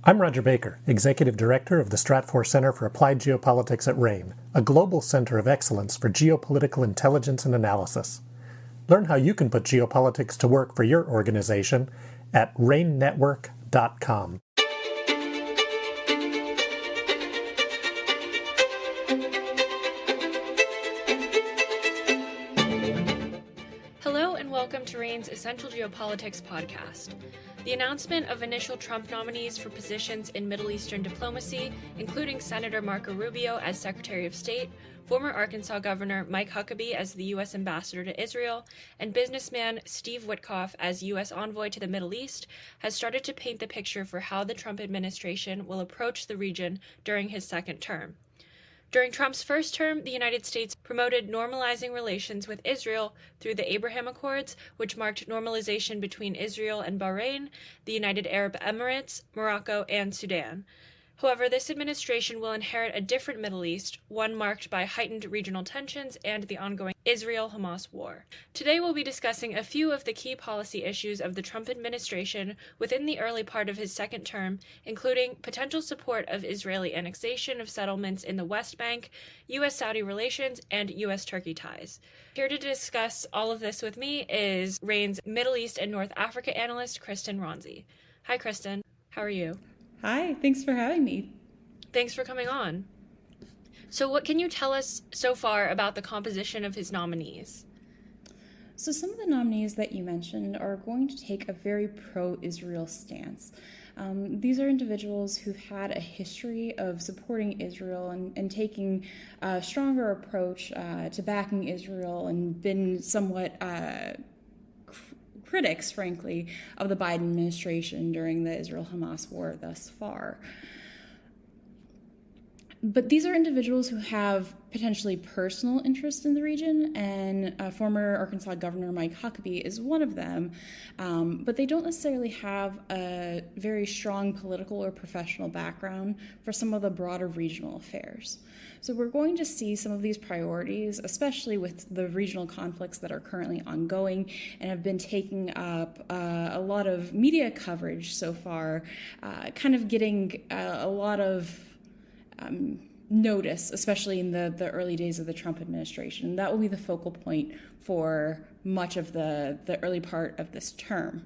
I'm Roger Baker, Executive Director of the Stratfor Center for Applied Geopolitics at RANE, a global center of excellence for geopolitical intelligence and analysis. Learn how you can put geopolitics to work for your organization at ranenetwork.com. Hello and welcome to RANE's Essential Geopolitics podcast. The announcement of initial Trump nominees for positions in Middle Eastern diplomacy, including Senator Marco Rubio as Secretary of State, former Arkansas Governor Mike Huckabee as the U.S. Ambassador to Israel, and businessman Steve Witkoff as U.S. Envoy to the Middle East, has started to paint the picture for how the Trump administration will approach the region during his second term. During Trump's first term, the United States promoted normalizing relations with Israel through the Abraham Accords, which marked normalization between Israel and Bahrain, the United Arab Emirates, Morocco, and Sudan. However, this administration will inherit a different Middle East, one marked by heightened regional tensions and the ongoing Israel-Hamas war. Today we'll be discussing a few of the key policy issues of the Trump administration within the early part of his second term, including potential support of Israeli annexation of settlements in the West Bank, U.S. Saudi relations, and U.S. Turkey ties. Here to discuss all of this with me is RANE's Middle East and North Africa analyst, Kristin Ronzi. Hi, Kristin. How are you? Hi, thanks for having me. Thanks for coming on. So what can you tell us so far about the composition of his nominees? So some of the nominees that you mentioned are going to take a very pro-Israel stance. These are individuals who've had a history of supporting Israel and taking a stronger approach to backing Israel and been somewhat critics, frankly, of the Biden administration during the Israel-Hamas war thus far. But these are individuals who have potentially personal interest in the region, and former Arkansas Governor Mike Huckabee is one of them, but they don't necessarily have a very strong political or professional background for some of the broader regional affairs. So we're going to see some of these priorities, especially with the regional conflicts that are currently ongoing and have been taking up a lot of media coverage so far, kind of getting a lot of notice, especially in the early days of the Trump administration. That will be the focal point for much of the early part of this term.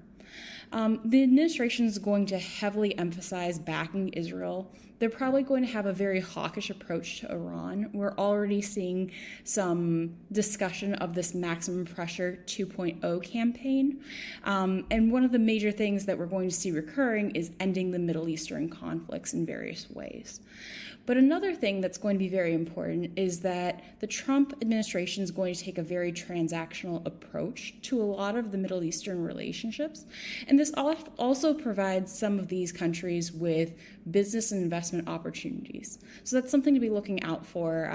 The administration is going to heavily emphasize backing Israel. They're probably going to have a very hawkish approach to Iran. We're already seeing some discussion of this maximum pressure 2.0 campaign. And one of the major things that we're going to see recurring is ending the Middle Eastern conflicts in various ways. But another thing that's going to be very important is that the Trump administration is going to take a very transactional approach to a lot of the Middle Eastern relationships. And this also provides some of these countries with business and investment opportunities. So that's something to be looking out for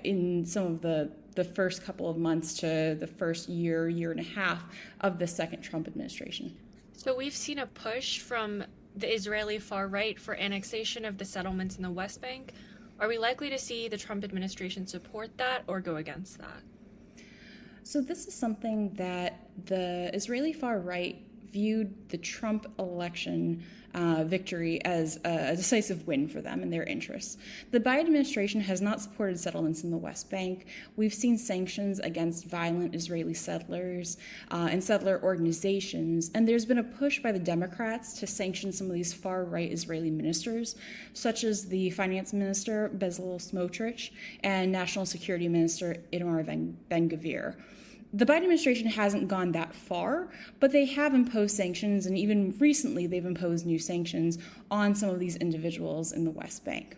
in some of the first couple of months to the first year and a half of the second Trump administration. So we've seen a push from the Israeli far right for annexation of the settlements in the West Bank. Are we likely to see the Trump administration support that or go against that? So this is something that the Israeli far right viewed the Trump election victory as a decisive win for them and their interests. The Biden administration has not supported settlements in the West Bank. We've seen sanctions against violent Israeli settlers and settler organizations, and there's been a push by the Democrats to sanction some of these far-right Israeli ministers, such as the finance minister Bezalel Smotrich and National Security Minister Itamar Ben-Gvir. The Biden administration hasn't gone that far, but they have imposed sanctions, and even recently they've imposed new sanctions on some of these individuals in the West Bank.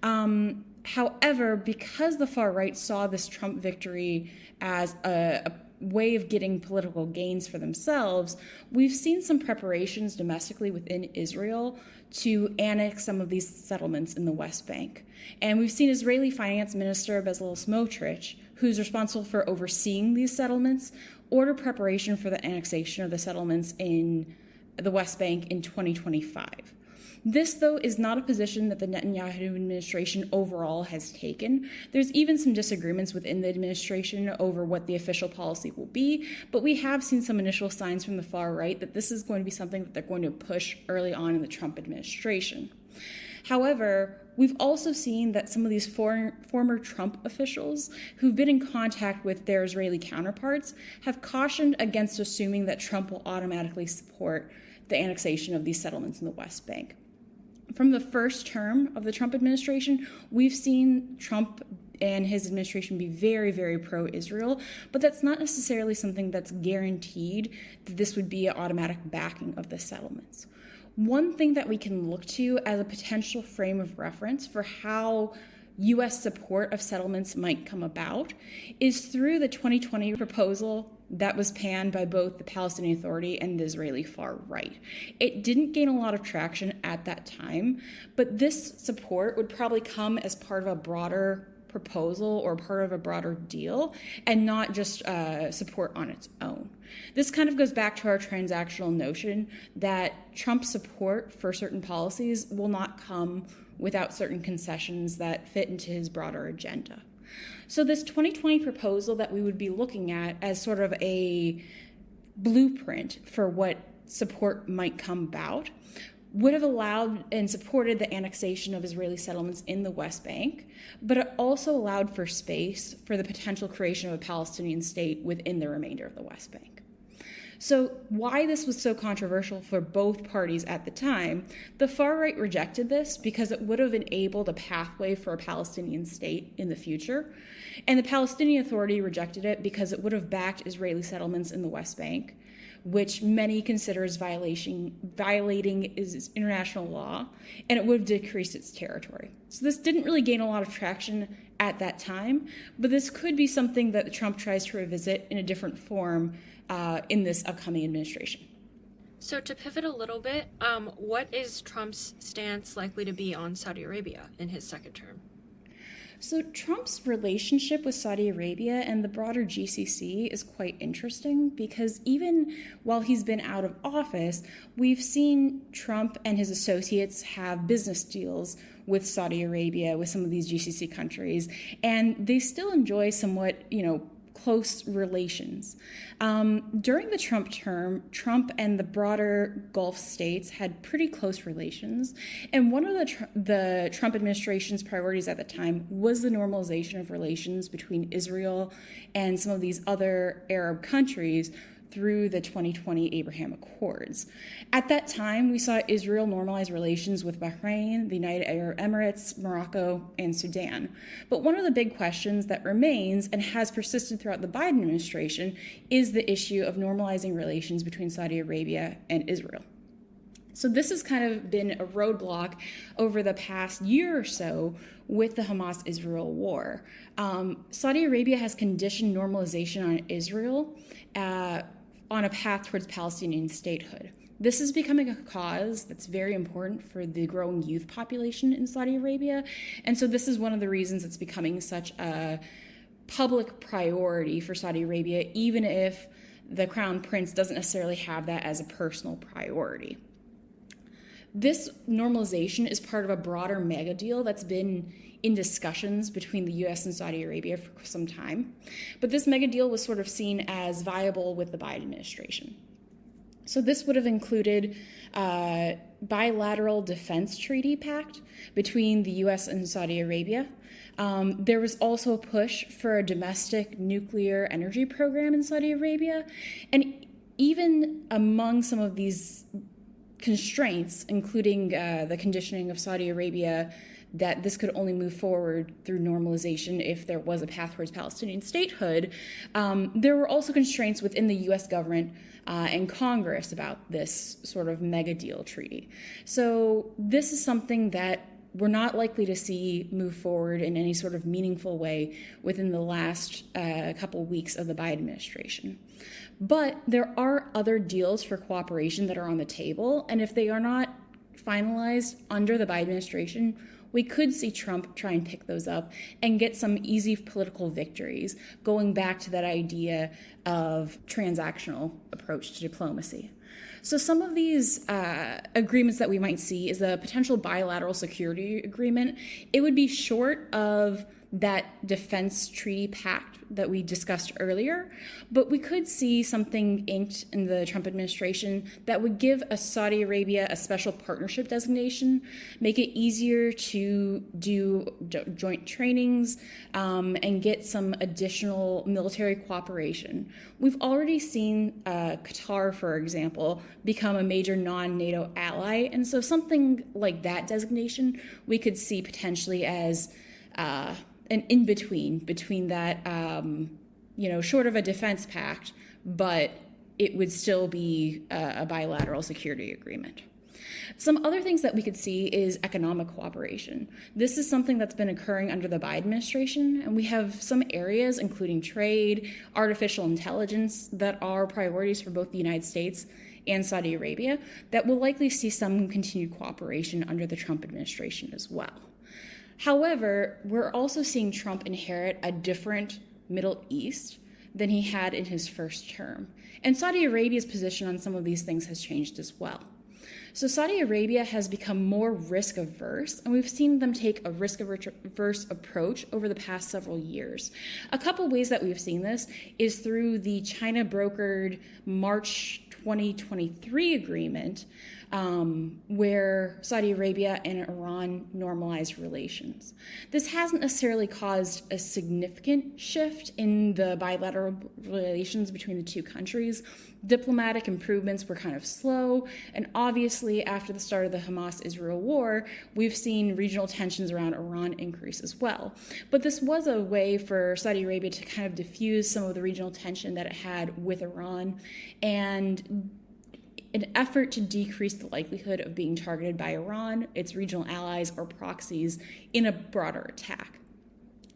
However, because the far right saw this Trump victory as a way of getting political gains for themselves, we've seen some preparations domestically within Israel to annex some of these settlements in the West Bank. And we've seen Israeli Finance Minister Bezalel Smotrich, who's responsible for overseeing these settlements, order preparation for the annexation of the settlements in the West Bank in 2025. This, though, is not a position that the Netanyahu administration overall has taken. There's even some disagreements within the administration over what the official policy will be, but we have seen some initial signs from the far right that this is going to be something that they're going to push early on in the Trump administration. However, we've also seen that some of these former Trump officials who've been in contact with their Israeli counterparts have cautioned against assuming that Trump will automatically support the annexation of these settlements in the West Bank. From the first term of the Trump administration, we've seen Trump and his administration be very, very pro-Israel, but that's not necessarily something that's guaranteed that this would be an automatic backing of the settlements. One thing that we can look to as a potential frame of reference for how U.S. support of settlements might come about is through the 2020 proposal that was panned by both the Palestinian Authority and the Israeli far right. It didn't gain a lot of traction at that time, but this support would probably come as part of a broader proposal or part of a broader deal and not just support on its own. This kind of goes back to our transactional notion that Trump's support for certain policies will not come without certain concessions that fit into his broader agenda. So this 2020 proposal that we would be looking at as sort of a blueprint for what support might come about would have allowed and supported the annexation of Israeli settlements in the West Bank, but it also allowed for space for the potential creation of a Palestinian state within the remainder of the West Bank. So why this was so controversial for both parties at the time, the far right rejected this because it would have enabled a pathway for a Palestinian state in the future, and the Palestinian Authority rejected it because it would have backed Israeli settlements in the West Bank, which many consider as violating international law, and it would have decreased its territory. So this didn't really gain a lot of traction at that time, but this could be something that Trump tries to revisit in a different form in this upcoming administration. So to pivot a little bit, what is Trump's stance likely to be on Saudi Arabia in his second term? So Trump's relationship with Saudi Arabia and the broader GCC is quite interesting because even while he's been out of office, we've seen Trump and his associates have business deals with Saudi Arabia, with some of these GCC countries, and they still enjoy somewhat, close relations. During the Trump term, Trump and the broader Gulf states had pretty close relations, and one of the Trump administration's priorities at the time was the normalization of relations between Israel and some of these other Arab countries through the 2020 Abraham Accords. At that time, we saw Israel normalize relations with Bahrain, the United Arab Emirates, Morocco, and Sudan. But one of the big questions that remains and has persisted throughout the Biden administration is the issue of normalizing relations between Saudi Arabia and Israel. So this has kind of been a roadblock over the past year or so with the Hamas-Israel war. Saudi Arabia has conditioned normalization on Israel on a path towards Palestinian statehood. This is becoming a cause that's very important for the growing youth population in Saudi Arabia, and so this is one of the reasons it's becoming such a public priority for Saudi Arabia, even if the Crown Prince doesn't necessarily have that as a personal priority. This normalization is part of a broader mega deal that's been in discussions between the U.S. and Saudi Arabia for some time. But this mega deal was sort of seen as viable with the Biden administration. So this would have included a bilateral defense treaty pact between the U.S. and Saudi Arabia. There was also a push for a domestic nuclear energy program in Saudi Arabia. And even among some of these constraints, including the conditioning of Saudi Arabia that this could only move forward through normalization if there was a path towards Palestinian statehood, there were also constraints within the U.S. government and Congress about this sort of mega deal treaty. So this is something that we're not likely to see move forward in any sort of meaningful way within the last couple weeks of the Biden administration. But there are other deals for cooperation that are on the table, and if they are not finalized under the Biden administration, we could see Trump try and pick those up and get some easy political victories, going back to that idea of transactional approach to diplomacy. So some of these agreements that we might see is a potential bilateral security agreement. It would be short of that defense treaty pact that we discussed earlier, but we could see something inked in the Trump administration that would give Saudi Arabia a special partnership designation, make it easier to do joint trainings, and get some additional military cooperation. We've already seen Qatar, for example, become a major non-NATO ally, and so something like that designation we could see potentially as an in-between that, short of a defense pact, but it would still be a bilateral security agreement. Some other things that we could see is economic cooperation. This is something that's been occurring under the Biden administration, and we have some areas, including trade, artificial intelligence, that are priorities for both the United States and Saudi Arabia, that will likely see some continued cooperation under the Trump administration as well. However, we're also seeing Trump inherit a different Middle East than he had in his first term. And Saudi Arabia's position on some of these things has changed as well. So Saudi Arabia has become more risk-averse, and we've seen them take a risk-averse approach over the past several years. A couple ways that we've seen this is through the China-brokered March 2023 agreement, where Saudi Arabia and Iran normalized relations. This hasn't necessarily caused a significant shift in the bilateral relations between the two countries. Diplomatic improvements were kind of slow, and obviously after the start of the Hamas-Israel war, we've seen regional tensions around Iran increase as well. But this was a way for Saudi Arabia to kind of diffuse some of the regional tension that it had with Iran, and an effort to decrease the likelihood of being targeted by Iran, its regional allies, or proxies in a broader attack.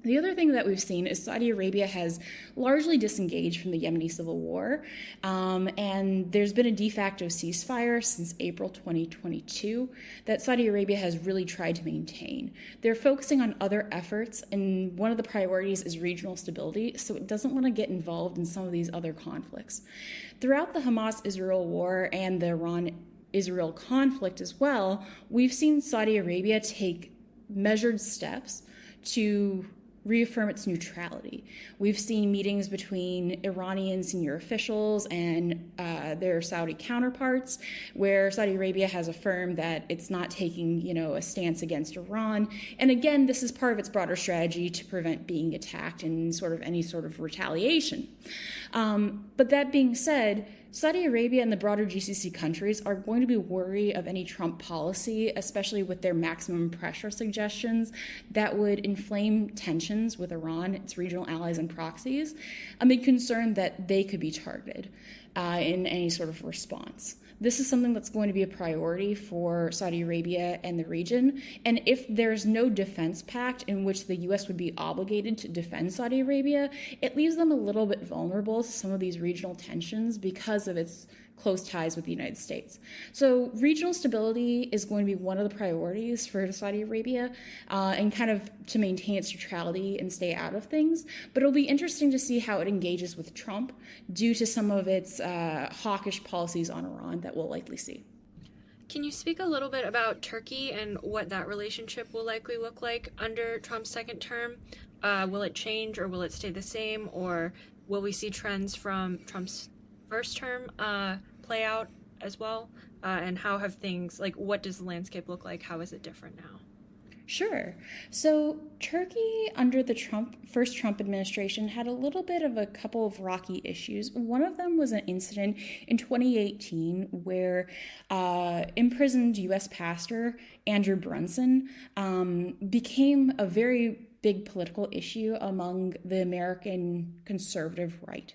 The other thing that we've seen is Saudi Arabia has largely disengaged from the Yemeni civil war, and there's been a de facto ceasefire since April 2022 that Saudi Arabia has really tried to maintain. They're focusing on other efforts, and one of the priorities is regional stability, so it doesn't want to get involved in some of these other conflicts. Throughout the Hamas-Israel war and the Iran-Israel conflict as well, we've seen Saudi Arabia take measured steps to reaffirm its neutrality. We've seen meetings between Iranian senior officials and their Saudi counterparts, where Saudi Arabia has affirmed that it's not taking, a stance against Iran. And again, this is part of its broader strategy to prevent being attacked in any sort of retaliation. But that being said, Saudi Arabia and the broader GCC countries are going to be wary of any Trump policy, especially with their maximum pressure suggestions that would inflame tensions with Iran, its regional allies and proxies, amid concern that they could be targeted in any sort of response. This is something that's going to be a priority for Saudi Arabia and the region. And if there's no defense pact in which the U.S. would be obligated to defend Saudi Arabia, it leaves them a little bit vulnerable to some of these regional tensions because of its close ties with the United States. So regional stability is going to be one of the priorities for Saudi Arabia, and kind of to maintain its neutrality and stay out of things. But it'll be interesting to see how it engages with Trump due to some of its hawkish policies on Iran that we'll likely see. Can you speak a little bit about Turkey and what that relationship will likely look like under Trump's second term? Will it change, or will it stay the same, or will we see trends from Trump's first term play out as well? And how have things, what does the landscape look like? How is it different now? Sure. So Turkey, under the first Trump administration, had a little bit of a couple of rocky issues. One of them was an incident in 2018 where imprisoned U.S. pastor Andrew Brunson became a very big political issue among the American conservative right.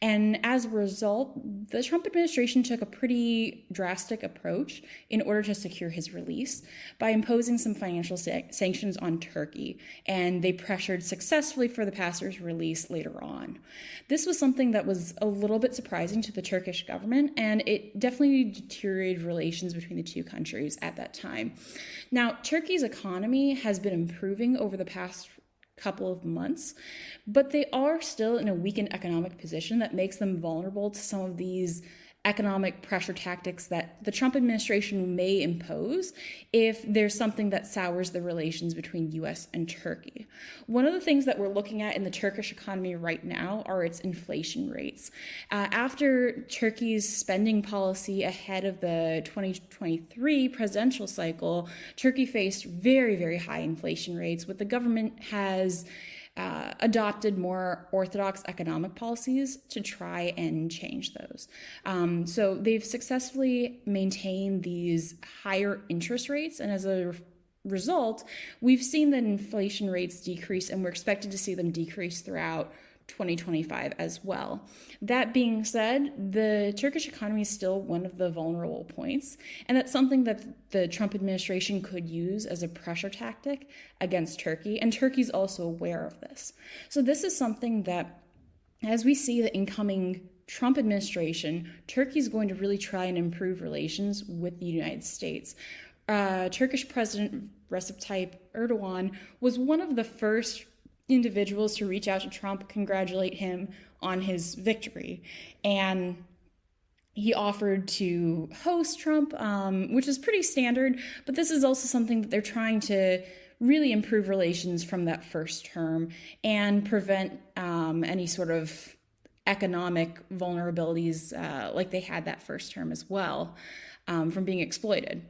And as a result, the Trump administration took a pretty drastic approach in order to secure his release by imposing some financial sanctions on Turkey, and they pressured successfully for the pastor's release later on. This was something that was a little bit surprising to the Turkish government, and it definitely deteriorated relations between the two countries at that time. Now, Turkey's economy has been improving over the past couple of months, but they are still in a weakened economic position that makes them vulnerable to some of these economic pressure tactics that the Trump administration may impose if there's something that sours the relations between U.S. and Turkey. One of the things that we're looking at in the Turkish economy right now are its inflation rates. After Turkey's spending policy ahead of the 2023 presidential cycle, Turkey faced very, very high inflation rates, what the government has adopted more orthodox economic policies to try and change those. So they've successfully maintained these higher interest rates, and as a result, we've seen that inflation rates decrease, and we're expected to see them decrease throughout 2025 as well. That being said, the Turkish economy is still one of the vulnerable points, and that's something that the Trump administration could use as a pressure tactic against Turkey, and Turkey's also aware of this. So this is something that, as we see the incoming Trump administration, Turkey is going to really try and improve relations with the United States. Turkish President Recep Tayyip Erdogan was one of the first individuals to reach out to Trump, congratulate him on his victory. And he offered to host Trump, which is pretty standard, but this is also something that they're trying to really improve relations from that first term and prevent any sort of economic vulnerabilities like they had that first term as well from being exploited.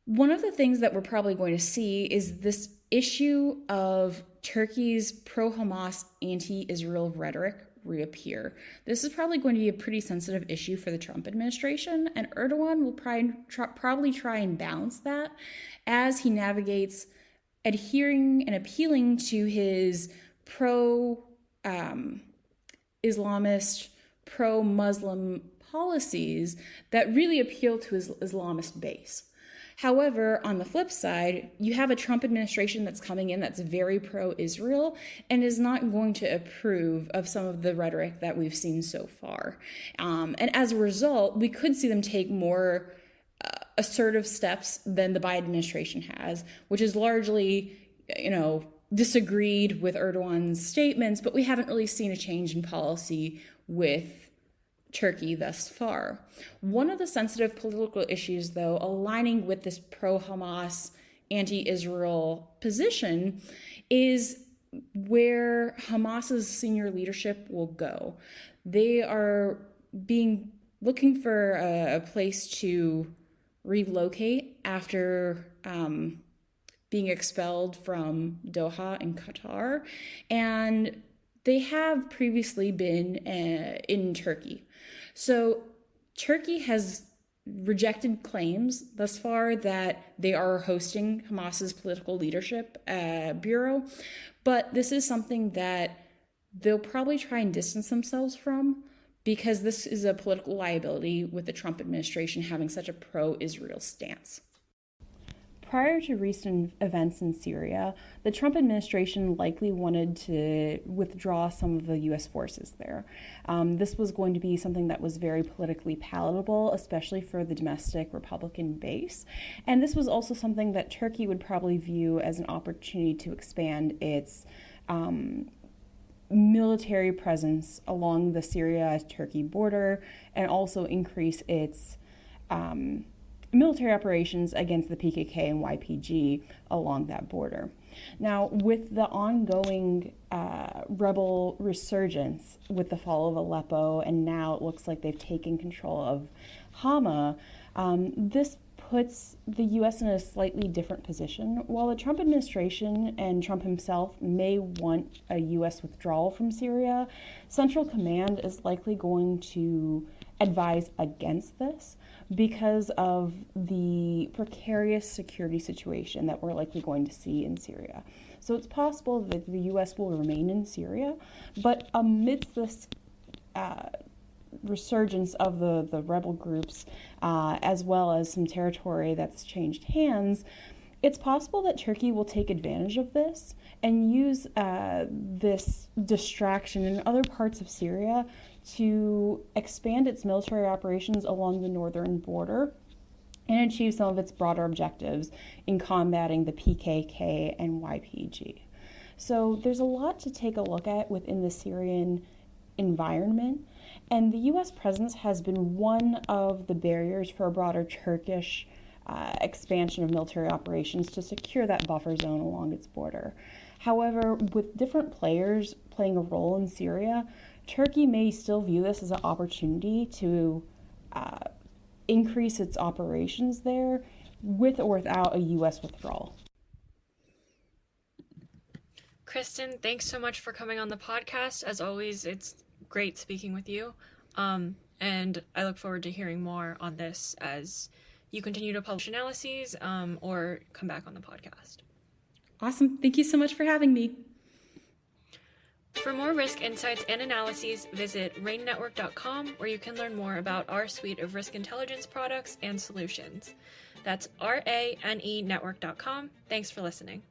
One of the things that we're probably going to see is this issue of Turkey's pro-Hamas, anti-Israel rhetoric reappear. This is probably going to be a pretty sensitive issue for the Trump administration, and Erdogan will probably try and balance that as he navigates adhering and appealing to his pro-Islamist, pro-Muslim policies that really appeal to his Islamist base. However, on the flip side, you have a Trump administration that's coming in that's very pro-Israel and is not going to approve of some of the rhetoric that we've seen so far. And as a result, we could see them take more assertive steps than the Biden administration has, which is largely, disagreed with Erdogan's statements, but we haven't really seen a change in policy with Turkey thus far. One of the sensitive political issues, though, aligning with this pro-Hamas, anti-Israel position is where Hamas's senior leadership will go. They are looking for a place to relocate after being expelled from Doha in Qatar, and they have previously been in Turkey. So Turkey has rejected claims thus far that they are hosting Hamas's political leadership bureau, but this is something that they'll probably try and distance themselves from because this is a political liability with the Trump administration having such a pro-Israel stance. Prior to recent events in Syria, the Trump administration likely wanted to withdraw some of the U.S. forces there. This was going to be something that was very politically palatable, especially for the domestic Republican base. And this was also something that Turkey would probably view as an opportunity to expand its military presence along the Syria-Turkey border and also increase its military operations against the PKK and YPG along that border. Now, with the ongoing rebel resurgence with the fall of Aleppo, and now it looks like they've taken control of Hama, this puts the U.S. in a slightly different position. While the Trump administration and Trump himself may want a U.S. withdrawal from Syria, Central Command is likely going to advise against this because of the precarious security situation that we're likely going to see in Syria. So it's possible that the U.S. will remain in Syria, but amidst this resurgence of the rebel groups, as well as some territory that's changed hands, it's possible that Turkey will take advantage of this and use this distraction in other parts of Syria to expand its military operations along the northern border and achieve some of its broader objectives in combating the PKK and YPG. So there's a lot to take a look at within the Syrian environment, And the U.S. presence has been one of the barriers for a broader Turkish expansion of military operations to secure that buffer zone along its border. However, with different players playing a role in Syria, Turkey may still view this as an opportunity to increase its operations there with or without a U.S. withdrawal. Kristin, thanks so much for coming on the podcast. As always, it's great speaking with you. And I look forward to hearing more on this as you continue to publish analyses or come back on the podcast. Awesome. Thank you so much for having me. For more risk insights and analyses, visit ranenetwork.com, where you can learn more about our suite of risk intelligence products and solutions. That's RANE network.com. Thanks for listening.